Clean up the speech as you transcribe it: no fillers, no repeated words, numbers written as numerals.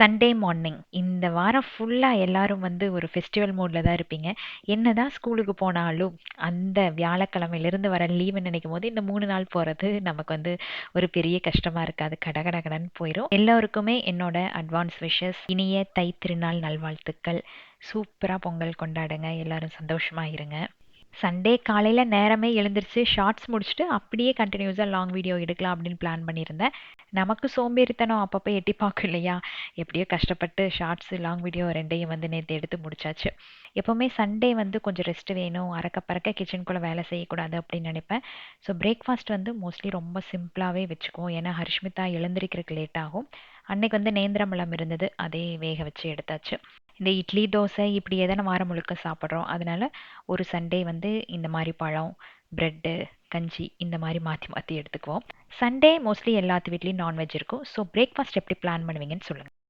Sunday morning இந்த வாரம் ஃபுல்லா எல்லாரும் வந்து ஒரு ஃபெஸ்டிவல் மூட்ல தான் இருப்பீங்க. என்னதான் ஸ்கூலுக்கு போனாலும் அந்த வியாழக்கிழமையிலிருந்து வர லீவுன்னு நினைக்கும் போது இந்த 3 நாள் போறது நமக்கு வந்து ஒரு பெரிய கஷ்டமா இருக்காது. கடகடகடன்னு போயிடும். எல்லோருக்குமே என்னோட அட்வான்ஸ் விஷஸ். இனிய தை திருநாள் நல்வாழ்த்துக்கள். சூப்பரா பொங்கல் கொண்டாடுங்க. எல்லாரும் சந்தோஷமா இருங்க. சண்டே காலையில நேரமே எழுந்திருச்சு ஷார்ட்ஸ் முடிச்சுட்டு அப்படியே கண்டினியூஸா லாங் வீடியோ எடுக்கலாம் அப்படின்னு பிளான் பண்ணியிருந்தேன். நமக்கு சோம்பேறித்தனம் அப்பப்போ எட்டி பார்க்கும் இல்லையா? எப்படியோ கஷ்டப்பட்டு ஷார்ட்ஸ் லாங் வீடியோ ரெண்டையும் வந்து நேற்று எடுத்து முடிச்சாச்சு. எப்போவுமே சண்டே வந்து கொஞ்சம் ரெஸ்ட் வேணும், அறக்க பறக்க கிச்சனுக்குள்ளே வேலை செய்யக்கூடாது அப்படின்னு நினைப்பேன். ஸோ பிரேக்ஃபாஸ்ட் வந்து மோஸ்ட்லி ரொம்ப சிம்பிளாகவே வச்சுக்குவோம். ஏன்னா ஹர்ஷ்மிதா எழுந்திருக்கிறதுக்கு லேட் ஆகும். அன்னைக்கு வந்து நேந்திரம்பழம் இருந்தது, அதே வேக வச்சு எடுத்தாச்சு. இந்த இட்லி தோசை இப்படியே தானே வாரம் முழுக்க சாப்பிட்றோம். அதனால ஒரு சண்டே வந்து இந்த மாதிரி பழம், பிரெட்டு, கஞ்சி இந்த மாதிரி மாற்றி மாற்றி எடுத்துக்குவோம். சண்டே மோஸ்ட்லி எல்லாத்து வீட்லேயும் நான்வெஜ் இருக்கும். ஸோ பிரேக்ஃபாஸ்ட் எப்படி பிளான் பண்ணுவீங்கன்னு சொல்லுங்கள்.